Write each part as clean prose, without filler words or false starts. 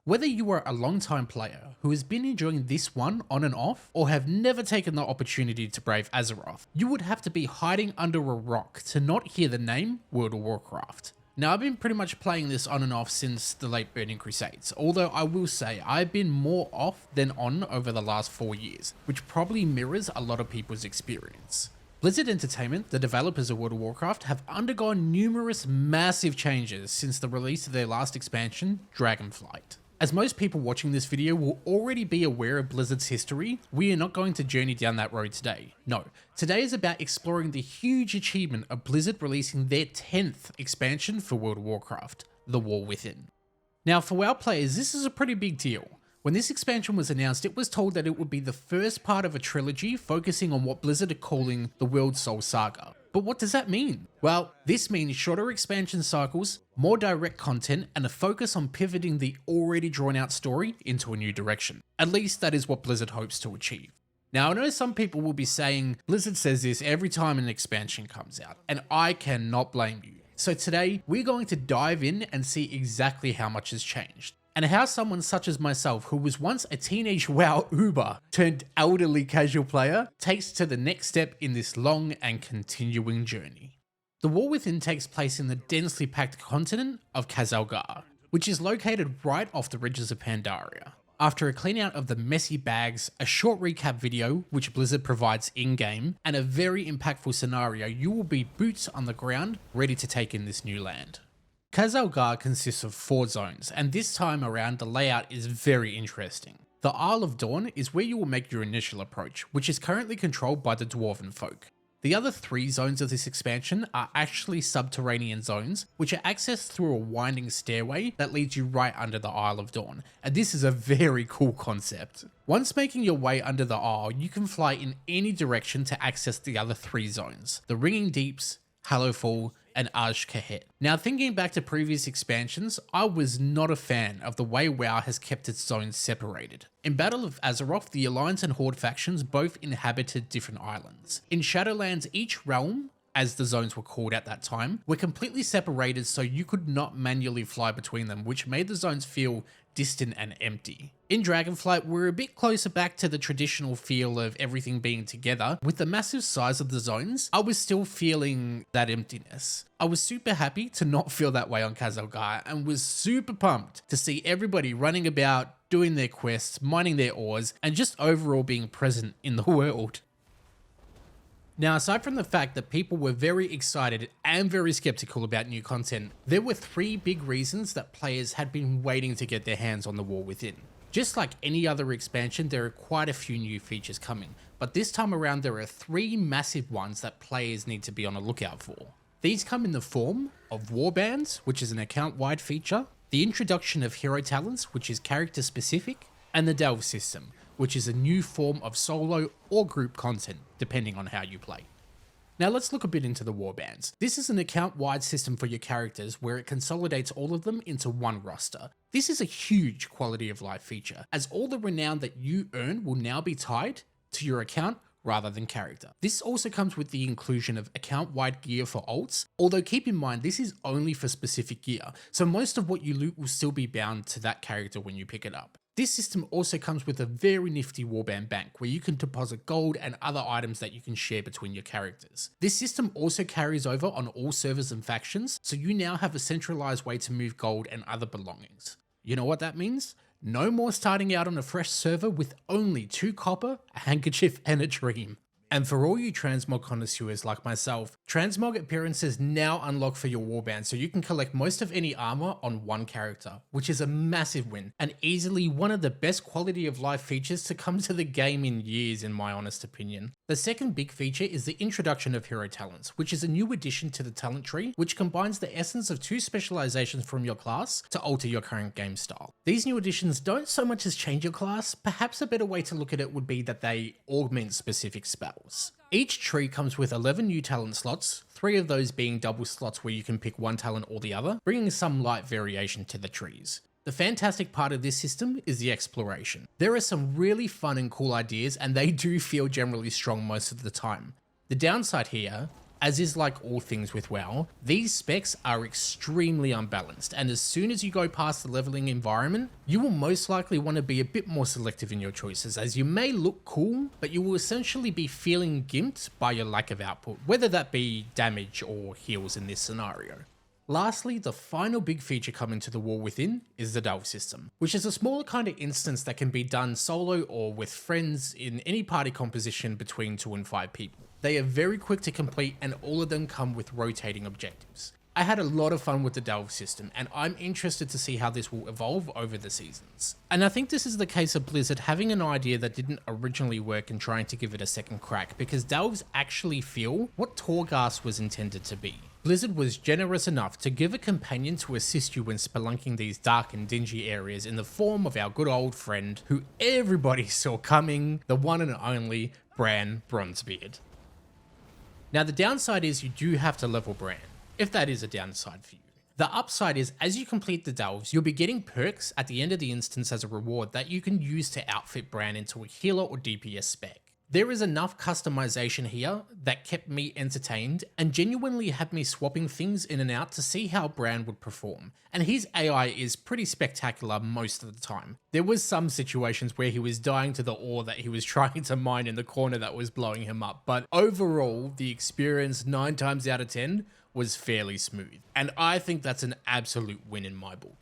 Whether you are a long-time player who has been enjoying this one on and off, or have never taken the opportunity to brave Azeroth, you would have to be hiding under a rock to not hear the name World of Warcraft. Now, I've been pretty much playing this on and off since the late Burning Crusades, although I will say I've been more off than on over the last 4 years, which probably mirrors a lot of people's experience. Blizzard Entertainment, the developers of World of Warcraft, have undergone numerous massive changes since the release of their last expansion, Dragonflight. As most people watching this video will already be aware of Blizzard's history, we are not going to journey down that road today. No, today is about exploring the huge achievement of Blizzard releasing their 10th expansion for World of Warcraft, The War Within. Now, for WoW players, this is a pretty big deal. When this expansion was announced, it was told that it would be the first part of a trilogy focusing on what Blizzard are calling the World Soul Saga. But what does that mean? Well, this means shorter expansion cycles, more direct content, and a focus on pivoting the already drawn out story into a new direction. At least that is what Blizzard hopes to achieve. Now, I know some people will be saying, Blizzard says this every time an expansion comes out, and I cannot blame you. So today, we're going to dive in and see exactly how much has changed, and how someone such as myself, who was once a teenage WoW Uber turned elderly casual player, takes to the next step in this long and continuing journey. The War Within takes place in the densely packed continent of Khazalgar, which is located right off the ridges of Pandaria. After a clean out of the messy bags, a short recap video, which Blizzard provides in-game, and a very impactful scenario, you will be boots on the ground, ready to take in this new land. Khazalgar consists of 4 zones, and this time around the layout is very interesting. The Isle of Dawn is where you will make your initial approach, which is currently controlled by the Dwarven folk. The other 3 zones of this expansion are actually subterranean zones, which are accessed through a winding stairway that leads you right under the Isle of Dawn, and this is a very cool concept. Once making your way under the Isle, you can fly in any direction to access the other 3 zones, the Ringing Deeps, Hallowfall, and Aj-Kahet. Now, thinking back to previous expansions, I was not a fan of the way WoW has kept its zones separated. In Battle of Azeroth, the Alliance and Horde factions both inhabited different islands. In Shadowlands, each realm, as the zones were called at that time, were completely separated so you could not manually fly between them, which made the zones feel distant and empty. In Dragonflight, we're a bit closer back to the traditional feel of everything being together. With the massive size of the zones, I was still feeling that emptiness. I was super happy to not feel that way on Khazalgar, and was super pumped to see everybody running about, doing their quests, mining their ores, and just overall being present in the world. Now, aside from the fact that people were very excited and very skeptical about new content, there were 3 big reasons that players had been waiting to get their hands on the War Within. Just like any other expansion, there are quite a few new features coming, but this time around there are 3 massive ones that players need to be on the lookout for. These come in the form of Warbands, which is an account-wide feature, the introduction of hero talents, which is character-specific, and the Delve system, which is a new form of solo or group content, depending on how you play. Now let's look a bit into the Warbands. This is an account-wide system for your characters where it consolidates all of them into one roster. This is a huge quality of life feature, as all the renown that you earn will now be tied to your account rather than character. This also comes with the inclusion of account-wide gear for alts, although keep in mind this is only for specific gear, so most of what you loot will still be bound to that character when you pick it up. This system also comes with a very nifty Warband bank where you can deposit gold and other items that you can share between your characters. This system also carries over on all servers and factions, so you now have a centralized way to move gold and other belongings. You know what that means? No more starting out on a fresh server with only 2 copper, a handkerchief, and a dream. And for all you transmog connoisseurs like myself, transmog appearances now unlock for your warband, so you can collect most of any armor on one character, which is a massive win and easily one of the best quality of life features to come to the game in years, in my honest opinion. The second big feature is the introduction of hero talents, which is a new addition to the talent tree, which combines the essence of 2 specializations from your class to alter your current game style. These new additions don't so much as change your class, perhaps a better way to look at it would be that they augment specific spells. Each tree comes with 11 new talent slots, 3 of those being double slots where you can pick one talent or the other, bringing some light variation to the trees. The fantastic part of this system is the exploration. There are some really fun and cool ideas, and they do feel generally strong most of the time. The downside here, As is like all things with WoW, these specs are extremely unbalanced, and as soon as you go past the leveling environment, you will most likely want to be a bit more selective in your choices, as you may look cool, but you will essentially be feeling gimped by your lack of output, whether that be damage or heals in this scenario. Lastly, the final big feature coming to the War Within is the delve system, which is a smaller kind of instance that can be done solo or with friends in any party composition between 2 and 5 people. They are very quick to complete and all of them come with rotating objectives. I had a lot of fun with the delve system, and I'm interested to see how this will evolve over the seasons. And I think this is the case of Blizzard having an idea that didn't originally work and trying to give it a second crack, because delves actually feel what Torghast was intended to be. Blizzard was generous enough to give a companion to assist you when spelunking these dark and dingy areas in the form of our good old friend, who everybody saw coming, the one and only Bran Bronzebeard. Now the downside is you do have to level Bran, if that is a downside for you. The upside is as you complete the delves, you'll be getting perks at the end of the instance as a reward that you can use to outfit Bran into a healer or DPS spec. There is enough customization here that kept me entertained and genuinely had me swapping things in and out to see how Bran would perform, and his AI is pretty spectacular most of the time. There was some situations where he was dying to the ore that he was trying to mine in the corner that was blowing him up, but overall the experience 9 times out of 10 was fairly smooth, and I think that's an absolute win in my book.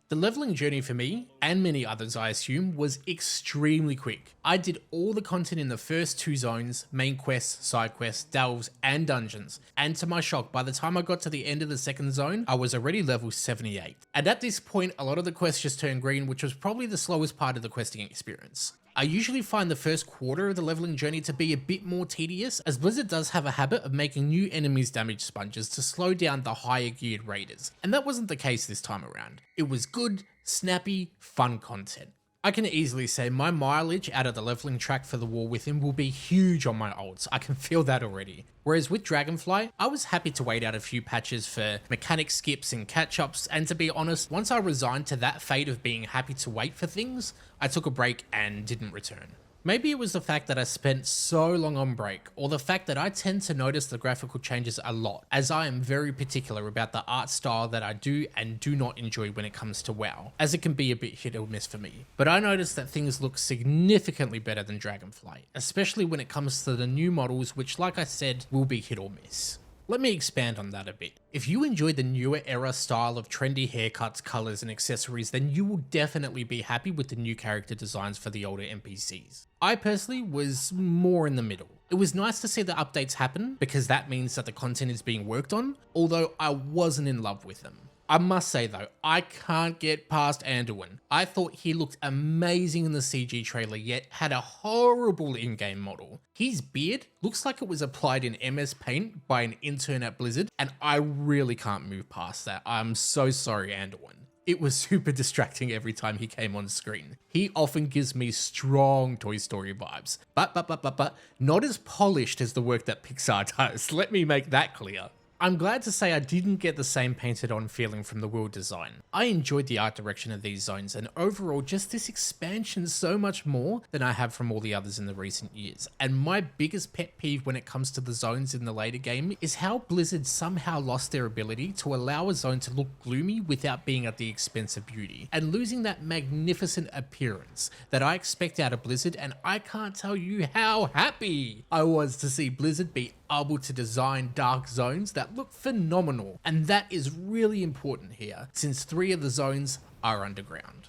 The leveling journey for me, and many others I assume, was extremely quick. I did all the content in the first 2 zones, main quests, side quests, delves, and dungeons, and to my shock, by the time I got to the end of the second zone, I was already level 78. And at this point, a lot of the quests just turned green, which was probably the slowest part of the questing experience. I usually find the first quarter of the leveling journey to be a bit more tedious, as Blizzard does have a habit of making new enemies damage sponges to slow down the higher geared raiders, and that wasn't the case this time around. It was good, snappy, fun content. I can easily say my mileage out of the leveling track for the War Within will be huge on my ults, I can feel that already. Whereas with Dragonfly, I was happy to wait out a few patches for mechanic skips and catch-ups, and to be honest, once I resigned to that fate of being happy to wait for things, I took a break and didn't return. Maybe it was the fact that I spent so long on break, or the fact that I tend to notice the graphical changes a lot, as I am very particular about the art style that I do and do not enjoy when it comes to WoW, as it can be a bit hit or miss for me. But I noticed that things look significantly better than Dragonfly, especially when it comes to the new models, which like I said, will be hit or miss. Let me expand on that a bit. If you enjoy the newer era style of trendy haircuts, colours and accessories, then you will definitely be happy with the new character designs for the older NPCs. I personally was more in the middle. It was nice to see the updates happen because that means that the content is being worked on, although I wasn't in love with them. I must say though, I can't get past Anduin. I thought he looked amazing in the CG trailer, yet had a horrible in-game model. His beard looks like it was applied in MS Paint by an intern at Blizzard, and I really can't move past that. I'm so sorry, Anduin. It was super distracting every time he came on screen. He often gives me strong Toy Story vibes, but not as polished as the work that Pixar does. Let me make that clear. I'm glad to say I didn't get the same painted on feeling from the world design. I enjoyed the art direction of these zones and overall just this expansion so much more than I have from all the others in the recent years. And my biggest pet peeve when it comes to the zones in the later game is how Blizzard somehow lost their ability to allow a zone to look gloomy without being at the expense of beauty, and losing that magnificent appearance that I expect out of Blizzard, and I can't tell you how happy I was to see Blizzard be able to design dark zones that look phenomenal, and that is really important here since 3 of the zones are underground.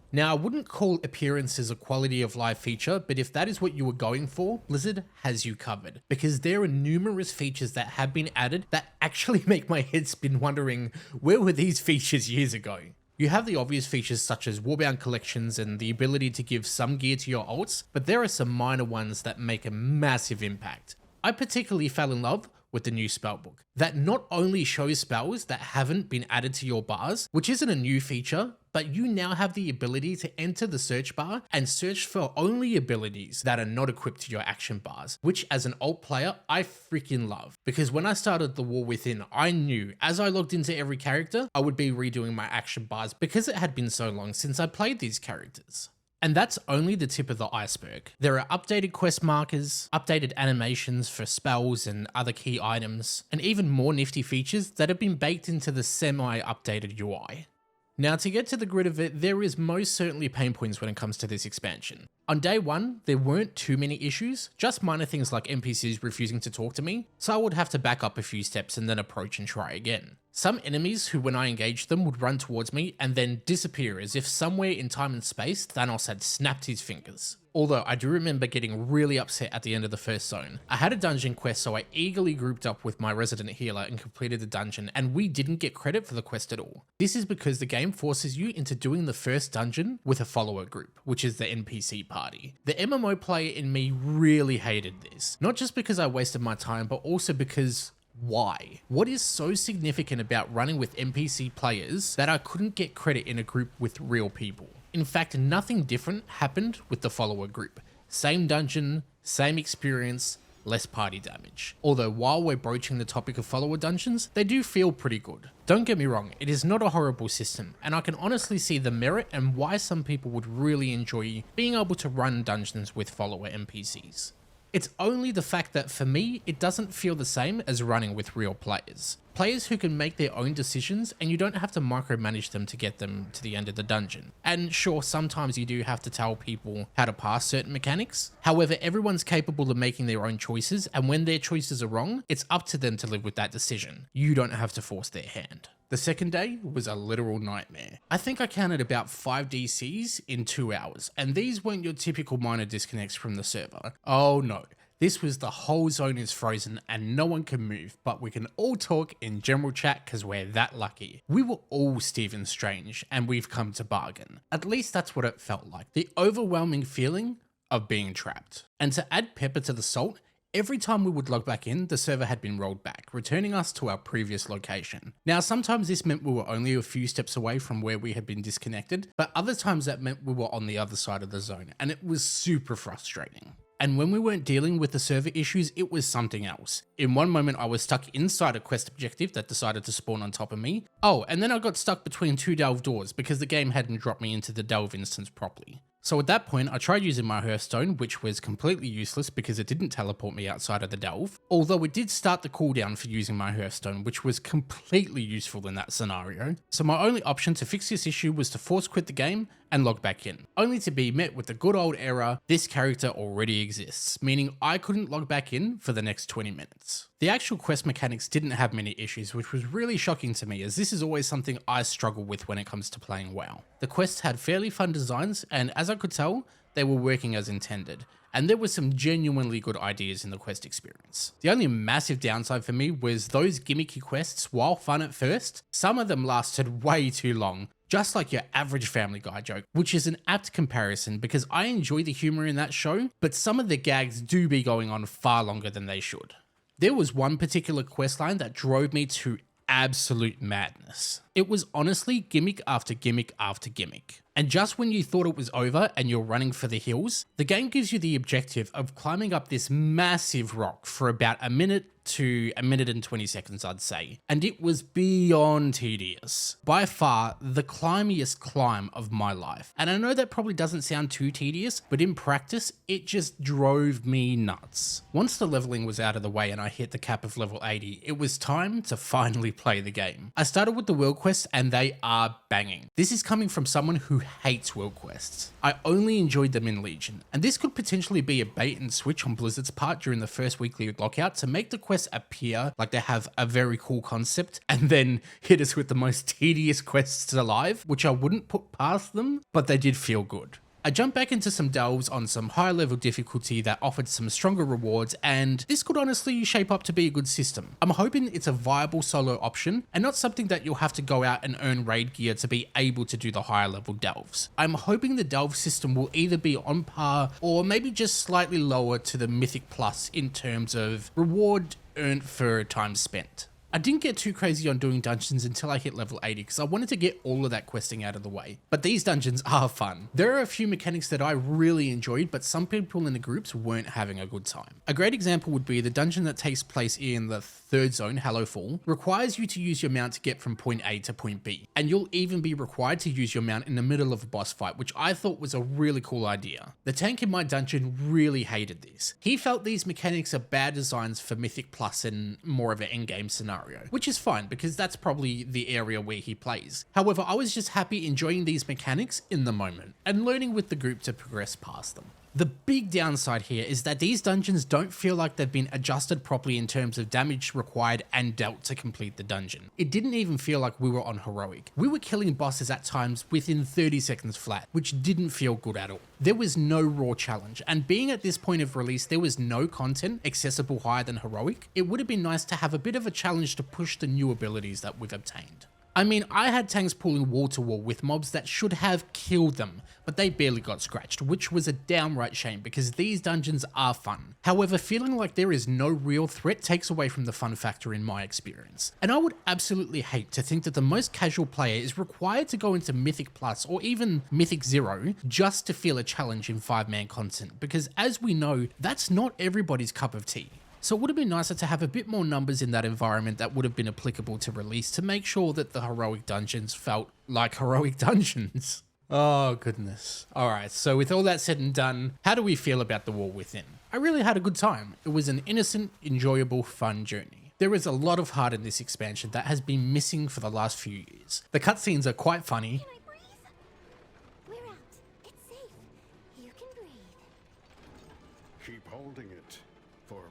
Now, I wouldn't call appearances a quality of life feature, but if that is what you were going for, Blizzard has you covered, because there are numerous features that have been added that actually make my head spin wondering, where were these features years ago? You have the obvious features such as Warbound collections and the ability to give some gear to your ults, but there are some minor ones that make a massive impact. I particularly fell in love with the new spellbook that not only shows spells that haven't been added to your bars, which isn't a new feature, but you now have the ability to enter the search bar and search for only abilities that are not equipped to your action bars, which as an alt player, I freaking love. Because when I started the War Within, I knew as I logged into every character, I would be redoing my action bars because it had been so long since I played these characters. And that's only the tip of the iceberg. There are updated quest markers, updated animations for spells and other key items, and even more nifty features that have been baked into the semi-updated UI. Now, to get to the grit of it, there is most certainly pain points when it comes to this expansion. On day one, there weren't too many issues, just minor things like NPCs refusing to talk to me, so I would have to back up a few steps and then approach and try again. Some enemies who, when I engaged them, would run towards me and then disappear as if somewhere in time and space Thanos had snapped his fingers. Although I do remember getting really upset at the end of the first zone. I had a dungeon quest, so I eagerly grouped up with my resident healer and completed the dungeon, and we didn't get credit for the quest at all. This is because the game forces you into doing the first dungeon with a follower group, which is the NPC party. The MMO player in me really hated this, not just because I wasted my time, but also because why? What is so significant about running with NPC players that I couldn't get credit in a group with real people? In fact, nothing different happened with the follower group. Same dungeon, same experience, less party damage. Although while we're broaching the topic of follower dungeons, they do feel pretty good. Don't get me wrong, it is not a horrible system, and I can honestly see the merit and why some people would really enjoy being able to run dungeons with follower NPCs. It's only the fact that for me, it doesn't feel the same as running with real players. Players who can make their own decisions and you don't have to micromanage them to get them to the end of the dungeon. And sure, sometimes you do have to tell people how to pass certain mechanics. However, everyone's capable of making their own choices, and when their choices are wrong, it's up to them to live with that decision. You don't have to force their hand. The second day was a literal nightmare. I think I counted about 5 DCs in 2 hours, and these weren't your typical minor disconnects from the server. Oh no. This was the whole zone is frozen and no one can move, but we can all talk in general chat because we're that lucky. We were all Stephen Strange and we've come to bargain. At least that's what it felt like. The overwhelming feeling of being trapped. And to add pepper to the salt, every time we would log back in, the server had been rolled back, returning us to our previous location. Now, sometimes this meant we were only a few steps away from where we had been disconnected, but other times that meant we were on the other side of the zone, and it was super frustrating. And when we weren't dealing with the server issues, it was something else. In one moment, I was stuck inside a quest objective that decided to spawn on top of me. Oh, and then I got stuck between 2 delve doors because the game hadn't dropped me into the delve instance properly. So at that point, I tried using my Hearthstone, which was completely useless because it didn't teleport me outside of the delve. Although it did start the cooldown for using my Hearthstone, which was completely useful in that scenario. So my only option to fix this issue was to force quit the game and log back in, only to be met with the good old error, this character already exists, meaning I couldn't log back in for the next 20 minutes. The actual quest mechanics didn't have many issues, which was really shocking to me, as this is always something I struggle with when it comes to playing WoW. The quests had fairly fun designs, and as I could tell, they were working as intended, and there were some genuinely good ideas in the quest experience. The only massive downside for me was those gimmicky quests, while fun at first, some of them lasted way too long, just like your average Family Guy joke, which is an apt comparison because I enjoy the humor in that show, but some of the gags do be going on far longer than they should. There was one particular questline that drove me to absolute madness. It was honestly gimmick after gimmick after gimmick. And just when you thought it was over and you're running for the hills, the game gives you the objective of climbing up this massive rock for about a minute to a minute and 20 seconds, I'd say. And it was beyond tedious. By far, the climbiest climb of my life. And I know that probably doesn't sound too tedious, but in practice, it just drove me nuts. Once the leveling was out of the way and I hit the cap of level 80, it was time to finally play the game. I started with the world quests and they are banging. This is coming from someone who hates world quests. I only enjoyed them in Legion, and this could potentially be a bait and switch on Blizzard's part during the first weekly lockout to make the quests appear like they have a very cool concept and then hit us with the most tedious quests alive, which I wouldn't put past them, but they did feel good. I jumped back into some delves on some high level difficulty that offered some stronger rewards, and this could honestly shape up to be a good system. I'm hoping it's a viable solo option and not something that you'll have to go out and earn raid gear to be able to do the higher level delves. I'm hoping the delve system will either be on par or maybe just slightly lower to the Mythic Plus in terms of reward earned for time spent. I didn't get too crazy on doing dungeons until I hit level 80 because I wanted to get all of that questing out of the way. But these dungeons are fun. There are a few mechanics that I really enjoyed, but some people in the groups weren't having a good time. A great example would be the dungeon that takes place in the third zone, Hallowfall, requires you to use your mount to get from point A to point B. And you'll even be required to use your mount in the middle of a boss fight, which I thought was a really cool idea. The tank in my dungeon really hated this. He felt these mechanics are bad designs for Mythic Plus and more of an endgame scenario, which is fine because that's probably the area where he plays. However, I was just happy enjoying these mechanics in the moment and learning with the group to progress past them. The big downside here is that these dungeons don't feel like they've been adjusted properly in terms of damage required and dealt to complete the dungeon. It didn't even feel like we were on heroic. We were killing bosses at times within 30 seconds flat, which didn't feel good at all. There was no raw challenge, and being at this point of release there was no content accessible higher than heroic, it would have been nice to have a bit of a challenge to push the new abilities that we've obtained. I mean, I had tanks pulling wall to wall with mobs that should have killed them, but they barely got scratched, which was a downright shame because these dungeons are fun. However, feeling like there is no real threat takes away from the fun factor in my experience. And I would absolutely hate to think that the most casual player is required to go into Mythic Plus or even Mythic 0 just to feel a challenge in 5-man content, because as we know, that's not everybody's cup of tea. So it would have been nicer to have a bit more numbers in that environment that would have been applicable to release to make sure that the heroic dungeons felt like heroic dungeons. Oh goodness. Alright, so with all that said and done, how do we feel about the war within? I really had a good time. It was an innocent, enjoyable, fun journey. There is a lot of heart in this expansion that has been missing for the last few years. The cutscenes are quite funny. We're out. It's safe. You can breathe. Keep holding it for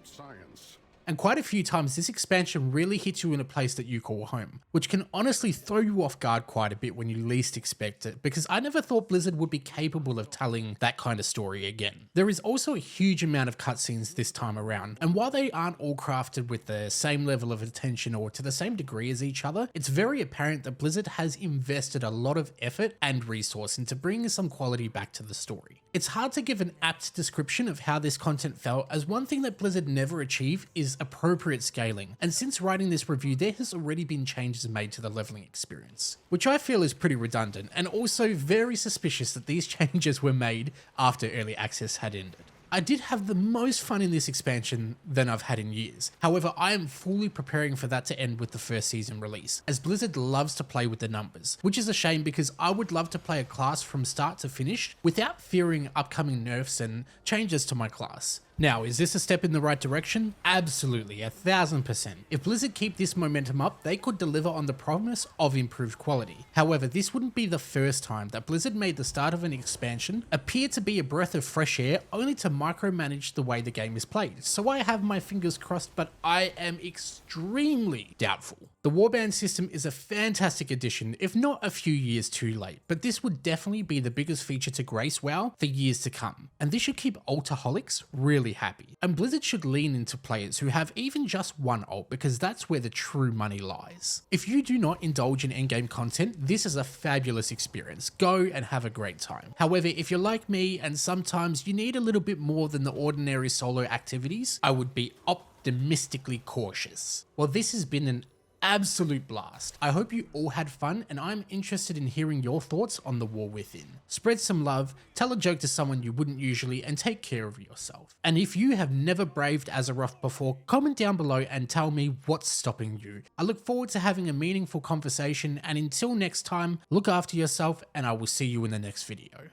science. And quite a few times this expansion really hits you in a place that you call home, which can honestly throw you off guard quite a bit when you least expect it, because I never thought Blizzard would be capable of telling that kind of story again. There is also a huge amount of cutscenes this time around, and while they aren't all crafted with the same level of attention or to the same degree as each other, it's very apparent that Blizzard has invested a lot of effort and resource into bringing some quality back to the story. It's hard to give an apt description of how this content felt, as one thing that Blizzard never achieved is appropriate scaling, and since writing this review there has already been changes made to the leveling experience, which I feel is pretty redundant and also very suspicious that these changes were made after early access had ended. I did have the most fun in this expansion than I've had in years. However, I am fully preparing for that to end with the first season release, as Blizzard loves to play with the numbers, which is a shame because I would love to play a class from start to finish without fearing upcoming nerfs and changes to my class. Now, is this a step in the right direction? Absolutely, 1000%. If Blizzard keep this momentum up, they could deliver on the promise of improved quality. However, this wouldn't be the first time that Blizzard made the start of an expansion appear to be a breath of fresh air only to micromanage the way the game is played. So I have my fingers crossed, but I am extremely doubtful. The Warband system is a fantastic addition, if not a few years too late, but this would definitely be the biggest feature to grace WoW for years to come, and this should keep ultaholics really happy. And Blizzard should lean into players who have even just one ult, because that's where the true money lies. If you do not indulge in endgame content, this is a fabulous experience. Go and have a great time. However, if you're like me and sometimes you need a little bit more than the ordinary solo activities, I would be optimistically cautious. Well, this has been an absolute blast. I hope you all had fun, and I'm interested in hearing your thoughts on the war within. Spread some love, tell a joke to someone you wouldn't usually, and take care of yourself. And if you have never braved Azeroth before, comment down below and tell me what's stopping you. I look forward to having a meaningful conversation, and until next time, look after yourself, and I will see you in the next video.